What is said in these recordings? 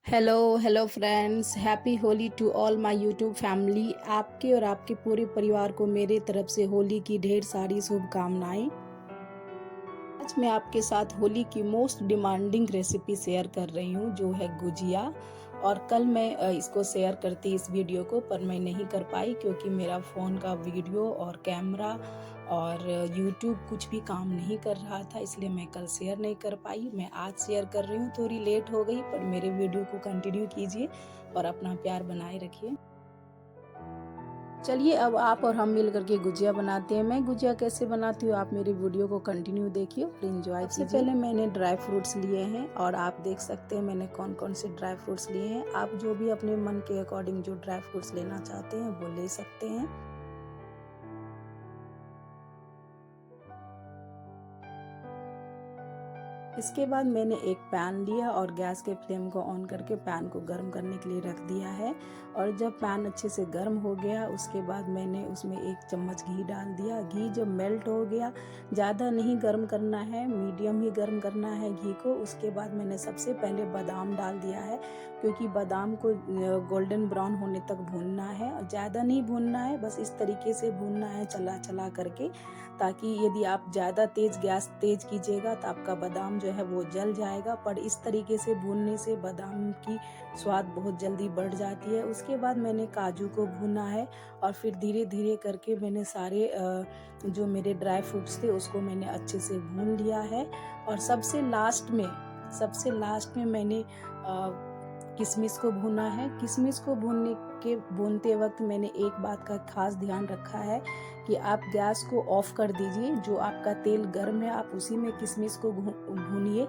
Hello friends, happy Holi to all my YouTube family. आपके और आपके पूरे परिवार को मेरे तरफ से होली की ढेर सारी शुभकामनाएं। आज मैं आपके साथ होली की मोस्ट डिमांडिंग रेसिपी शेयर कर रही हूँ, जो है गुजिया। और कल मैं इसको शेयर करती इस वीडियो को, पर मैं नहीं कर पाई क्योंकि मेरा फ़ोन का वीडियो और कैमरा और यूट्यूब कुछ भी काम नहीं कर रहा था, इसलिए मैं कल शेयर नहीं कर पाई। मैं आज शेयर कर रही हूँ, थोड़ी लेट हो गई, पर मेरे वीडियो को कंटिन्यू कीजिए और अपना प्यार बनाए रखिए। चलिए अब आप और हम मिल करके गुजिया बनाते हैं। मैं गुजिया कैसे बनाती हूँ, आप मेरे वीडियो को कंटिन्यू देखिए और एंजॉय कीजिए। सबसे पहले मैंने ड्राई फ्रूट्स लिए हैं और आप देख सकते हैं मैंने कौन कौन से ड्राई फ्रूट्स लिए हैं। आप जो भी अपने मन के अकॉर्डिंग जो ड्राई फ्रूट्स लेना चाहते हैं वो ले सकते हैं। इसके बाद मैंने एक पैन लिया और गैस के फ्लेम को ऑन करके पैन को गर्म करने के लिए रख दिया है। और जब पैन अच्छे से गर्म हो गया उसके बाद मैंने उसमें 1 चम्मच घी डाल दिया। घी जब मेल्ट हो गया, ज़्यादा नहीं गर्म करना है, मीडियम ही गर्म करना है घी को। उसके बाद मैंने सबसे पहले बादाम डाल दिया है, क्योंकि बादाम को गोल्डन ब्राउन होने तक भूनना है और ज़्यादा नहीं भूनना है, बस इस तरीके से भूनना है चला चला करके, ताकि यदि आप ज़्यादा गैस तेज़ कीजिएगा तो आपका बादाम जो है वो जल जाएगा। पर इस तरीके से भूनने से बादाम की स्वाद बहुत जल्दी बढ़ जाती है। उसके बाद मैंने काजू को भूना है और फिर धीरे धीरे करके मैंने सारे जो मेरे ड्राई फ्रूट्स थे उसको मैंने अच्छे से भून लिया है। और सबसे लास्ट में मैंने किशमिश को भूना है। किशमिश को भूनते वक्त मैंने एक बात का खास ध्यान रखा है कि आप गैस को ऑफ कर दीजिए। जो आपका तेल गर्म है आप उसी में किशमिश को भूनिए।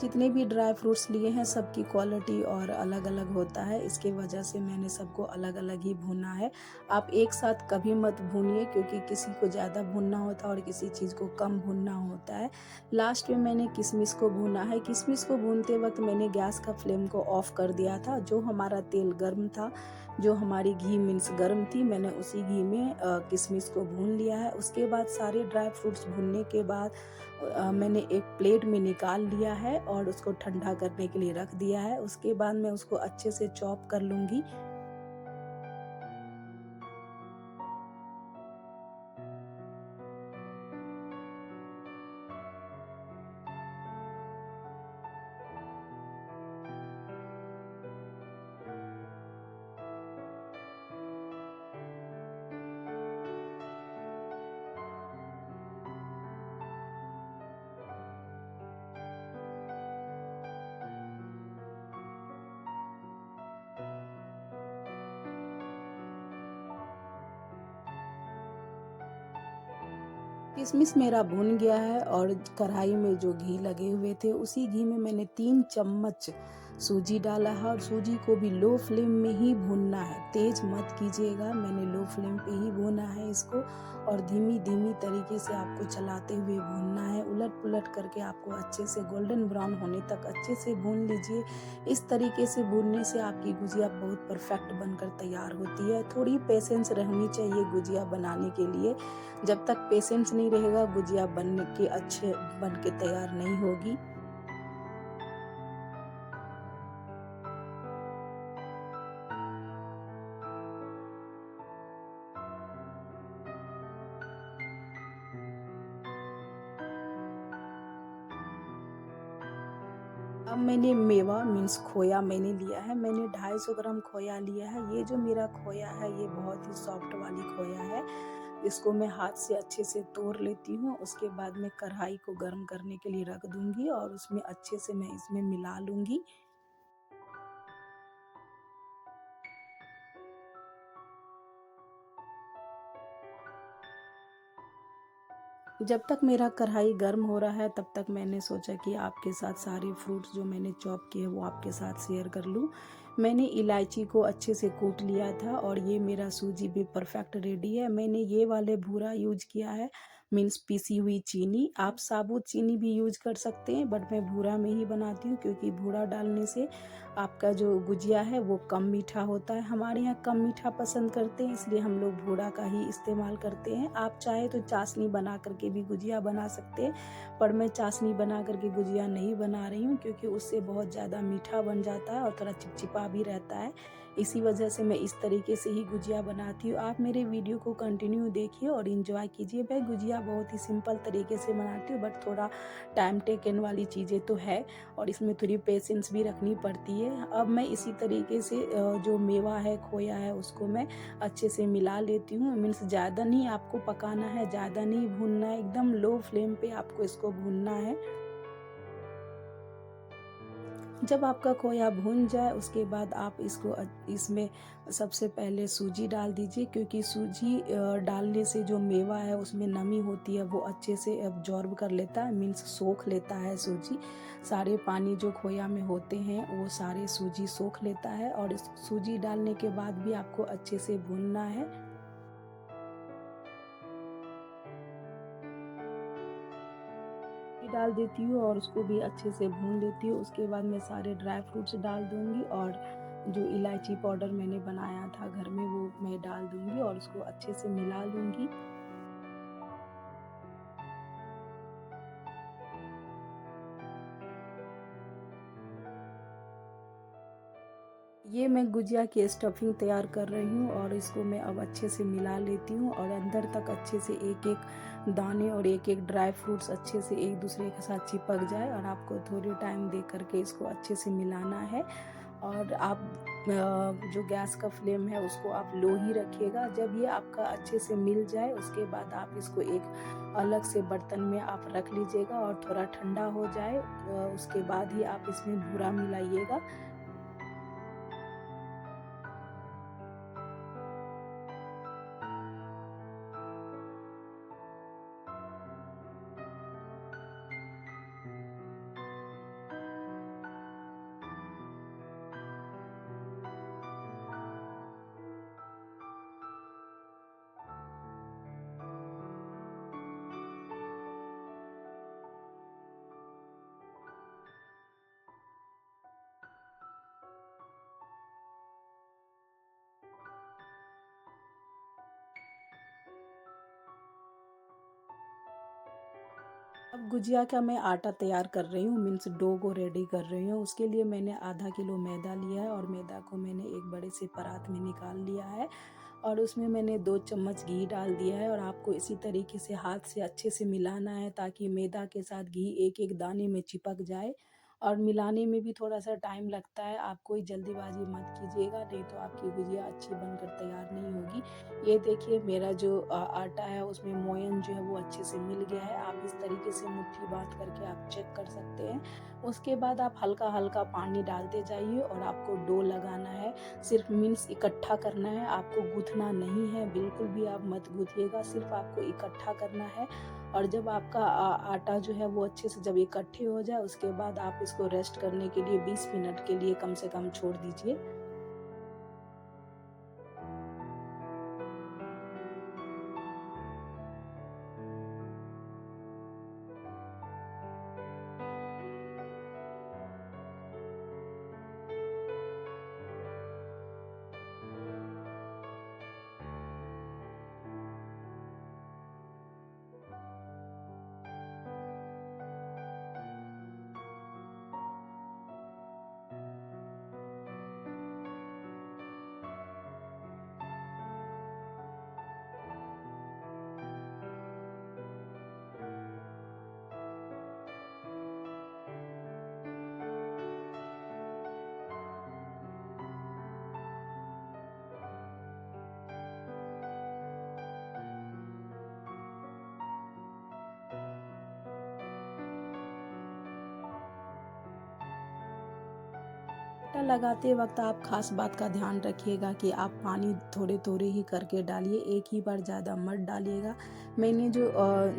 जितने भी ड्राई फ्रूट्स लिए हैं सबकी क्वालिटी और अलग अलग होता है, इसके वजह से मैंने सबको अलग अलग ही भूना है। आप एक साथ कभी मत भूनिए, क्योंकि किसी को ज़्यादा भूनना होता है और किसी चीज़ को कम भूनना होता है। लास्ट में मैंने किशमिश को भूना है। किशमिश को भूनते वक्त मैंने गैस का फ्लेम को ऑफ कर दिया था। जो हमारा तेल गर्म था, जो हमारी घी मीन्स गर्म थी, मैंने उसी घी में किशमिश को भून लिया है। उसके बाद सारे ड्राई फ्रूट्स भूनने के बाद मैंने एक प्लेट में निकाल लिया है और उसको ठंडा करने के लिए रख दिया है। उसके बाद मैं उसको अच्छे से चॉप कर लूँगी। किशमिश मेरा भुन गया है और कढ़ाई में जो घी लगे हुए थे उसी घी में मैंने 3 चम्मच सूजी डाला है और सूजी को भी लो फ्लेम में ही भूनना है, तेज़ मत कीजिएगा। मैंने लो फ्लेम पे ही भूना है इसको और धीमी-धीमी तरीके से आपको चलाते हुए भूनना है। उलट-पुलट करके आपको अच्छे से गोल्डन ब्राउन होने तक अच्छे से भून लीजिए। इस तरीके से भूनने से आपकी गुजिया बहुत परफेक्ट बनकर तैयार होती है। थोड़ी पेशेंस रहनी चाहिए गुजिया बनाने के लिए। जब तक पेशेंस नहीं रहेगा गुजिया बन के तैयार नहीं होगी। अब मैंने मेवा मीन्स खोया मैंने लिया है। मैंने 250 ग्राम खोया लिया है। ये जो मेरा खोया है ये बहुत ही सॉफ्ट वाली खोया है। इसको मैं हाथ से अच्छे से तोड़ लेती हूँ। उसके बाद मैं कढ़ाई को गर्म करने के लिए रख दूँगी और उसमें अच्छे से मैं इसमें मिला लूँगी। जब तक मेरा कढ़ाई गर्म हो रहा है तब तक मैंने सोचा कि आपके साथ सारे फ्रूट्स जो मैंने चॉप किए वो आपके साथ शेयर कर लूँ। मैंने इलायची को अच्छे से कूट लिया था और ये मेरा सूजी भी परफेक्ट रेडी है। मैंने ये वाले भूरा यूज किया है मीन्स पीसी हुई चीनी। आप साबुत चीनी भी यूज कर सकते हैं बट मैं भूरा में ही बनाती हूँ क्योंकि भूरा डालने से आपका जो गुजिया है वो कम मीठा होता है। हमारे यहाँ कम मीठा पसंद करते हैं इसलिए हम लोग भूरा का ही इस्तेमाल करते हैं। आप चाहे तो चाशनी बना करके भी गुजिया बना सकते हैं पर मैं चाशनी बना करके गुजिया नहीं बना रही हूँ क्योंकि उससे बहुत ज़्यादा मीठा बन जाता है और थोड़ा चिपचिपा भी रहता है। इसी वजह से मैं इस तरीके से ही गुजिया बनाती हूँ। आप मेरे वीडियो को कंटिन्यू देखिए और इन्जॉय कीजिए। मैं गुजिया बहुत ही सिंपल तरीके से बनाती हूँ बट थोड़ा टाइम टेकन वाली चीज़ें तो है और इसमें थोड़ी पेशेंस भी रखनी पड़ती है। अब मैं इसी तरीके से जो मेवा है खोया है उसको मैं अच्छे से मिला लेती हूँ। मीन्स ज़्यादा नहीं आपको पकाना है, ज़्यादा नहीं भूनना है, एकदम लो फ्लेम पे आपको इसको भूनना है। जब आपका खोया भून जाए उसके बाद आप इसको इसमें सबसे पहले सूजी डाल दीजिए क्योंकि सूजी डालने से जो मेवा है उसमें नमी होती है वो अच्छे से एब्जॉर्ब कर लेता है मीन्स सोख लेता है सूजी। सारे पानी जो खोया में होते हैं वो सारे सूजी सोख लेता है और इस सूजी डालने के बाद भी आपको अच्छे से भूनना है। डाल देती हूँ और उसको भी अच्छे से भून लेती हूँ। उसके बाद मैं सारे ड्राई फ्रूट्स डाल दूँगी और जो इलायची पाउडर मैंने बनाया था घर में वो मैं डाल दूँगी और उसको अच्छे से मिला लूँगी। ये मैं गुजिया की स्टफिंग तैयार कर रही हूँ और इसको मैं अब अच्छे से मिला लेती हूँ और अंदर तक अच्छे से एक-एक दाने और एक-एक ड्राई फ्रूट्स अच्छे से एक दूसरे के साथ चिपक जाए और आपको थोड़ी टाइम दे करके इसको अच्छे से मिलाना है। और आप जो गैस का फ्लेम है उसको आप लो ही रखिएगा। जब ये आपका अच्छे से मिल जाए उसके बाद आप इसको एक अलग से बर्तन में आप रख लीजिएगा और थोड़ा ठंडा हो जाए उसके बाद ही आप इसमें बूरा मिलाइएगा। अब गुजिया का मैं आटा तैयार कर रही हूँ मीन्स डो को रेडी कर रही हूँ। उसके लिए मैंने आधा किलो मैदा लिया है और मैदा को मैंने एक बड़े से परात में निकाल लिया है और उसमें मैंने 2 चम्मच घी डाल दिया है और आपको इसी तरीके से हाथ से अच्छे से मिलाना है ताकि मैदा के साथ घी एक-एक दाने में चिपक जाए और मिलाने में भी थोड़ा-सा टाइम लगता है। आप कोई जल्दीबाजी मत कीजिएगा नहीं तो आपकी गुजिया अच्छी बनकर तैयार नहीं होगी। ये देखिए मेरा जो आटा है उसमें मोयन जो है वो अच्छे से मिल गया है। आप इस तरीके से मुट्ठी बाँध करके आप चेक कर सकते हैं। उसके बाद आप हल्का-हल्का पानी डालते जाइए और आपको डो लगाना है। सिर्फ मीन्स इकट्ठा करना है, आपको गूँथना नहीं है, बिल्कुल भी आप मत गूँथिएगा, सिर्फ आपको इकट्ठा करना है और जब आपका आटा जो है वो अच्छे से जब इकट्ठे हो जाए, उसके बाद आप इसको रेस्ट करने के लिए 20 मिनट के लिए कम से कम छोड़ दीजिए। आटा लगाते वक़्त आप ख़ास बात का ध्यान रखिएगा कि आप पानी थोड़े-थोड़े ही करके डालिए, एक ही बार ज़्यादा मत डालिएगा। मैंने जो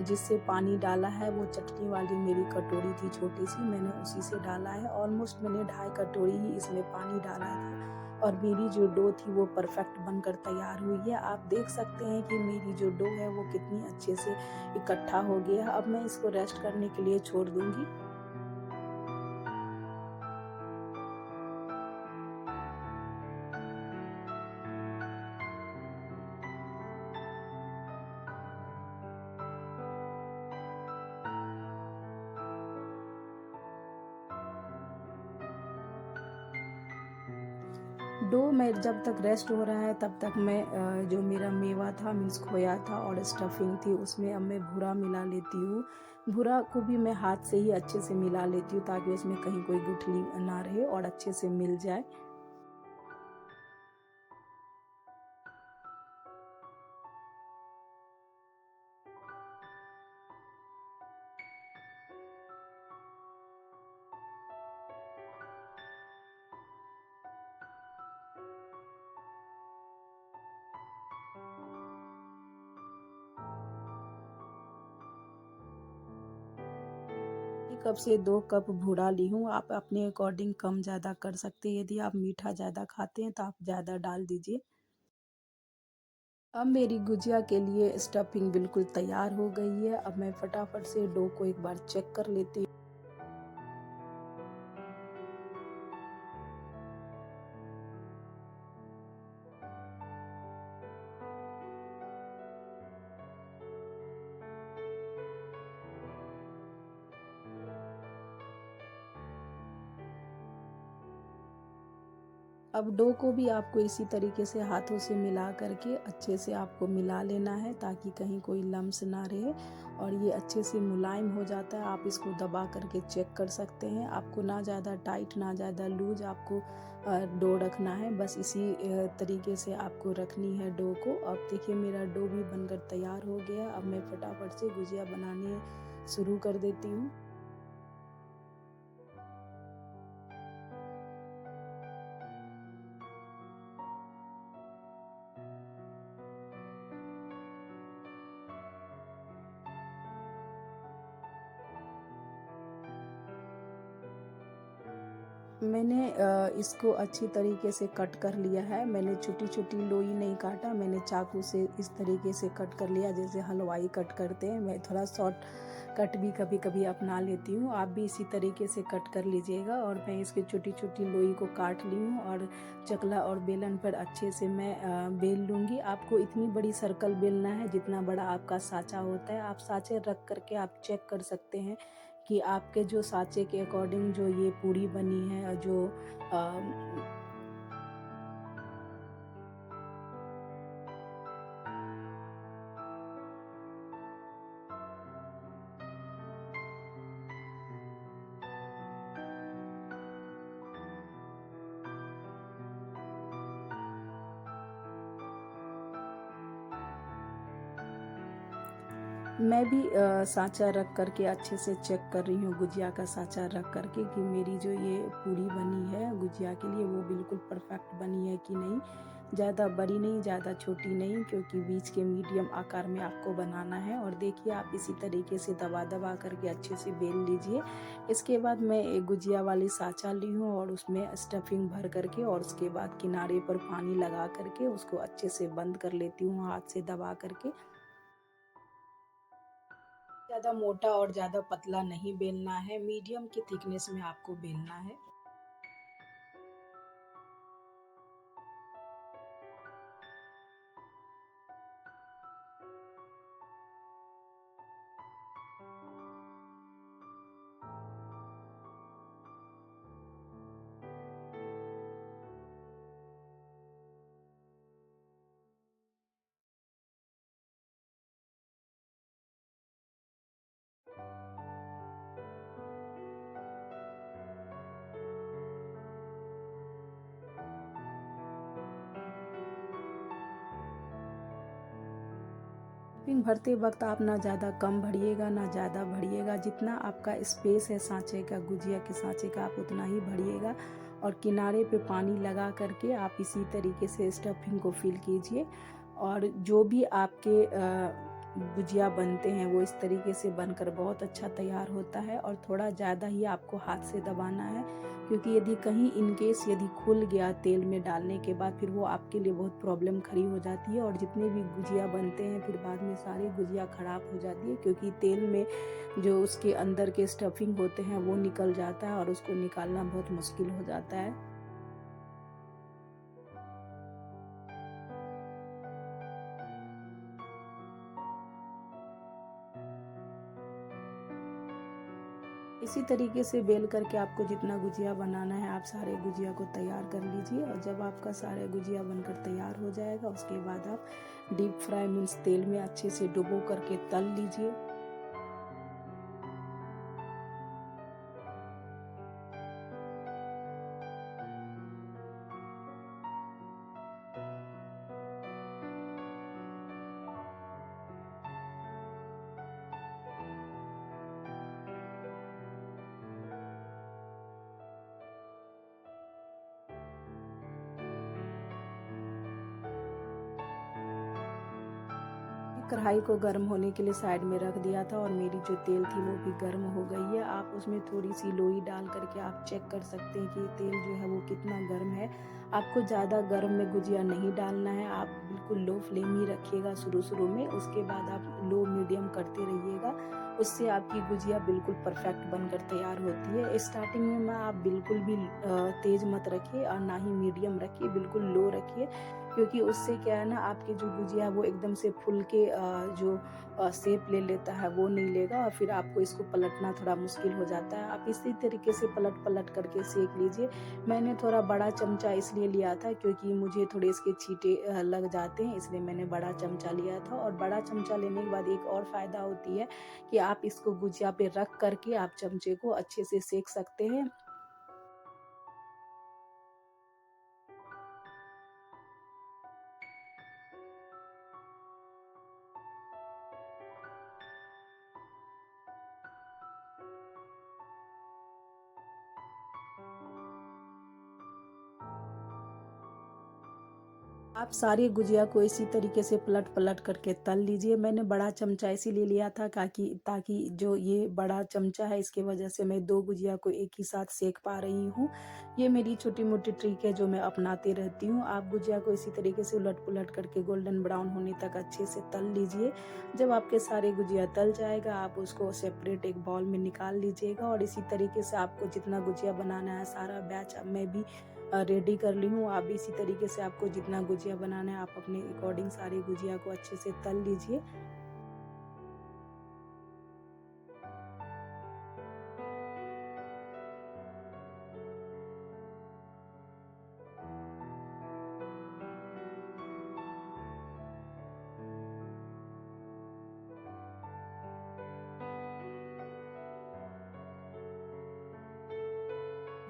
जिससे पानी डाला है वो चटनी वाली मेरी कटोरी थी छोटी-सी, मैंने उसी से डाला है। ऑलमोस्ट मैंने 2.5 कटोरी ही इसमें पानी डाला था और मेरी जो डो थी वो परफ़ेक्ट बनकर तैयार हुई है। आप देख सकते हैं कि मेरी जो डो है वो कितनी अच्छे से इकट्ठा हो गया है। अब मैं इसको रेस्ट करने के लिए छोड़ दूँगी। डो में जब तक रेस्ट हो रहा है तब तक मैं जो मेरा मेवा था मीन्स खोया था और स्टफिंग थी उसमें अब मैं भूरा मिला लेती हूँ। भूरा को भी मैं हाथ से ही अच्छे से मिला लेती हूँ ताकि उसमें कहीं कोई गुठली ना रहे और अच्छे से मिल जाए। एक कप से 2 कप भूरा ली हूँ, आप अपने अकॉर्डिंग कम ज़्यादा कर सकते हैं। यदि आप मीठा ज़्यादा खाते हैं तो आप ज़्यादा डाल दीजिए। अब मेरी गुजिया के लिए स्टफिंग बिल्कुल तैयार हो गई है। अब मैं फटाफट से डो को एक बार चेक कर लेती हूँ। अब डो को भी आपको इसी तरीके से हाथों से मिला करके अच्छे से आपको मिला लेना है ताकि कहीं कोई लम्स ना रहे और ये अच्छे से मुलायम हो जाता है। आप इसको दबा करके चेक कर सकते हैं। आपको ना ज़्यादा टाइट ना ज़्यादा लूज आपको डो रखना है। बस इसी तरीके से आपको रखनी है डो को। अब देखिए मेरा डो भी बनकर तैयार हो गया। अब मैं फटाफट से गुजिया बनाने शुरू कर देती हूँ। मैंने इसको अच्छी तरीके से कट कर लिया है। मैंने छोटी-छोटी लोई नहीं काटा, मैंने चाकू से इस तरीके से कट कर लिया जैसे हलवाई कट करते हैं। मैं थोड़ा शॉर्ट कट भी कभी-कभी अपना लेती हूँ। आप भी इसी तरीके से कट कर लीजिएगा और मैं इसकी छोटी-छोटी लोई को काट ली हूँ और चकला और बेलन पर अच्छे से मैं बेल लूँगी। आपको इतनी बड़ी सर्कल बेलना है जितना बड़ा आपका साँचा होता है। आप साँचे रख कर के आप चेक कर सकते हैं कि आपके जो साँचे के अकॉर्डिंग जो ये पूड़ी बनी है जो अ, मैं भी साँचा रख कर के अच्छे से चेक कर रही हूँ गुजिया का साँचा रख कर के कि मेरी जो ये पूड़ी बनी है गुजिया के लिए वो बिल्कुल परफेक्ट बनी है कि नहीं। ज़्यादा बड़ी नहीं, ज़्यादा छोटी नहीं, क्योंकि बीच के मीडियम आकार में आपको बनाना है। और देखिए आप इसी तरीके से दबा-दबा करके अच्छे से बेल लीजिए। इसके बाद मैं एक गुजिया वाली साँचा ली हूँ और उसमें स्टफिंग भर करके और उसके बाद किनारे पर पानी लगा करके उसको अच्छे से बंद कर लेती हूँ हाथ से दबा करके। ज़्यादा मोटा और ज़्यादा पतला नहीं बेलना है, मीडियम की थिकनेस में आपको बेलना है। स्टफिंग भरते वक़्त आप ना ज़्यादा कम भरिएगा, ना ज़्यादा भरिएगा, जितना आपका स्पेस है साँचे का, गुजिया के साँचे का, आप उतना ही भरिएगा। और किनारे पे पानी लगा करके आप इसी तरीके से स्टफिंग को फिल कीजिए। और जो भी आपके गुजिया बनते हैं वो इस तरीके से बनकर बहुत अच्छा तैयार होता है। और थोड़ा ज़्यादा ही आपको हाथ से दबाना है, क्योंकि यदि कहीं इन केस यदि खुल गया तेल में डालने के बाद, फिर वो आपके लिए बहुत प्रॉब्लम खड़ी हो जाती है। और जितने भी गुजिया बनते हैं फिर बाद में सारी गुजिया ख़राब हो जाती है, क्योंकि तेल में जो उसके अंदर के स्टफिंग होते हैं वो निकल जाता है और उसको निकालना बहुत मुश्किल हो जाता है। इसी तरीके से बेल करके आपको जितना गुजिया बनाना है आप सारे गुजिया को तैयार कर लीजिए। और जब आपका सारे गुजिया बनकर तैयार हो जाएगा उसके बाद आप डीप फ्राई मीन्स तेल में अच्छे से डुबो करके तल लीजिए। कढ़ाई को गर्म होने के लिए साइड में रख दिया था और मेरी जो तेल थी वो भी गर्म हो गई है। आप उसमें थोड़ी सी लोई डाल करके आप चेक कर सकते हैं कि तेल जो है वो कितना गर्म है। आपको ज़्यादा गर्म में गुजिया नहीं डालना है, आप बिल्कुल लो फ्लेम ही रखिएगा शुरू-शुरू में, उसके बाद आप लो मीडियम करते रहिएगा। उससे आपकी गुजिया बिल्कुल परफेक्ट बनकर तैयार होती है। स्टार्टिंग में आप बिल्कुल भी तेज़ मत रखिए और ना ही मीडियम रखिए, बिल्कुल लो रखिए, क्योंकि उससे क्या है ना आपकी जो गुजिया है वो एकदम से फूल के जो शेप ले लेता है वो नहीं लेगा और फिर आपको इसको पलटना थोड़ा मुश्किल हो जाता है। आप इसी तरीके से पलट-पलट करके सेक लीजिए। मैंने थोड़ा बड़ा चमचा इसलिए लिया था क्योंकि मुझे थोड़े इसके छींटे लग जाते हैं, इसलिए मैंने बड़ा चमचा लिया था। और बड़ा चमचा लेने के बाद एक और फ़ायदा होती है कि आप इसको गुजिया पे रख करके आप चमचे को अच्छे से सेक सकते हैं। आप सारी गुजिया को इसी तरीके से पलट-पलट करके तल लीजिए। मैंने बड़ा चमचा इसीलिए लिया था ताकि ताकि जो ये बड़ा चमचा है इसकी वज़ह से मैं 2 गुजिया को एक ही साथ सेक पा रही हूँ। ये मेरी छोटी-मोटी ट्रिक है जो मैं अपनाती रहती हूँ। आप गुजिया को इसी तरीके से उलट-पुलट करके गोल्डन ब्राउन होने तक अच्छे से तल लीजिए। जब आपके सारे गुजिया तल जाएगा आप उसको सेपरेट एक बाउल में निकाल लीजिएगा। और इसी तरीके से आपको जितना गुजिया बनाना है सारा बैच अब मैं भी रेडी कर ली हूँ। आप भी इसी तरीके से आपको जितना गुजिया बनाना है आप अपने अकॉर्डिंग सारी गुजिया को अच्छे से तल लीजिए।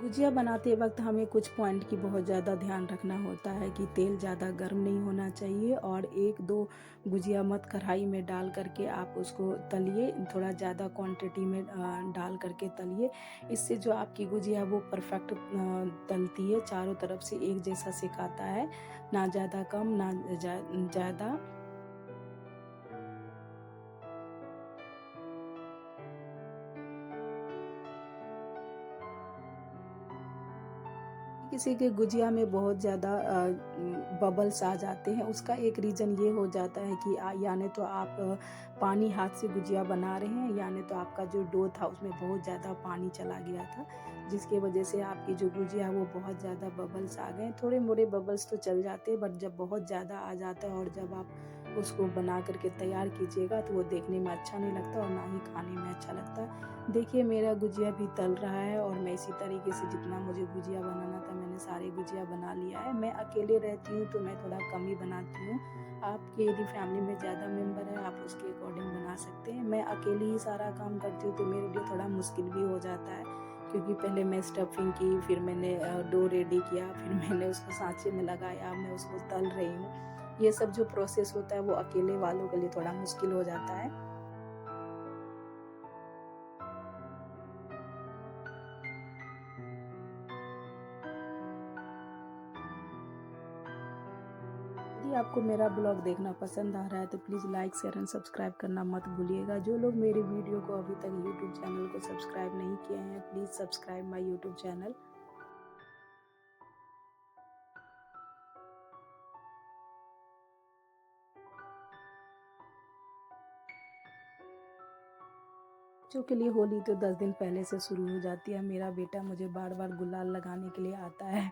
गुजिया बनाते वक्त हमें कुछ पॉइंट की बहुत ज़्यादा ध्यान रखना होता है कि तेल ज़्यादा गर्म नहीं होना चाहिए और 1-2 गुजिया मत कढ़ाई में डाल करके आप उसको तलिए, थोड़ा ज़्यादा क्वांटिटी में डाल करके तलिए। इससे जो आपकी गुजिया वो परफेक्ट तलती है, चारों तरफ से एक जैसा सिकाता है, ना ज़्यादा कम ना ज़्यादा। किसी के गुजिया में बहुत ज़्यादा बबल्स आ जाते हैं, उसका एक रीज़न ये हो जाता है कि या नहीं तो आप पानी हाथ से गुजिया बना रहे हैं, या नहीं तो आपका जो डो था उसमें बहुत ज़्यादा पानी चला गया था, जिसकी वजह से आपकी जो गुजिया है वो बहुत ज़्यादा बबल्स आ गए। थोड़े-मोड़े बबल्स तो चल जाते हैं, बट जब बहुत ज़्यादा आ जाता है और जब आप उसको बना कर के तैयार कीजिएगा तो वो देखने में अच्छा नहीं लगता और ना ही खाने में अच्छा लगता है। देखिए मेरा गुजिया भी तल रहा है और मैं इसी तरीके से जितना मुझे गुजिया बनाना था मैंने सारे गुजिया बना लिया है। मैं अकेले रहती हूँ तो मैं थोड़ा कम ही बनाती हूँ। आपके यदि फैमिली में ज़्यादा मेंबर है आप उसके अकॉर्डिंग बना सकते हैं। मैं अकेली ही सारा काम करती हूँ तो मेरे लिए थोड़ा मुश्किल भी हो जाता है, क्योंकि पहले मैं स्टफिंग की, फिर मैंने डो रेडी किया, फिर मैंने उसको साँचे में लगाया, मैं उसको तल रही हूँ। ये सब जो प्रोसेस होता है वो अकेले वालों के लिए थोड़ा मुश्किल हो जाता है। यदि आपको मेरा ब्लॉग देखना पसंद आ रहा है तो please like, share and subscribe करना मत भूलिएगा। जो लोग मेरी वीडियो को अभी तक यूट्यूब चैनल को सब्सक्राइब नहीं किए हैं, please subscribe my YouTube channel. बच्चों के लिए होली तो 10 दिन पहले से शुरू हो जाती है। मेरा बेटा मुझे बार-बार गुलाल लगाने के लिए आता है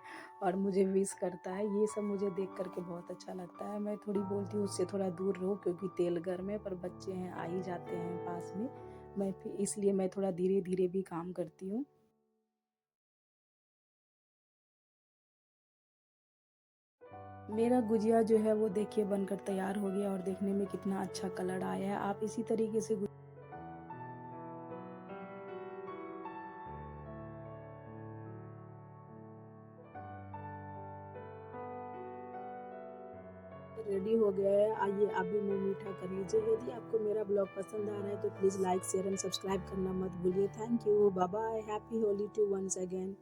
और मुझे विश करता है। ये सब मुझे देख कर के बहुत अच्छा लगता है। मैं थोड़ी बोलती हूँ उससे थोड़ा दूर रहो क्योंकि तेल गर्म है, पर बच्चे हैं आ ही जाते हैं पास में। मैं फिर इसलिए मैं थोड़ा धीरे-धीरे भी काम करती हूँ। मेरा गुजिया जो है वो देखिए बनकर तैयार हो गया और देखने में कितना अच्छा कलर आया है। आप इसी तरीके से रेडी हो गया है। आइए आप भी मुँह मीठा कर लीजिए। यदि आपको मेरा ब्लॉग पसंद आ रहा है तो please like, share and subscribe करना मत भूलिए। Thank you. Bye bye. Happy Holi to once again.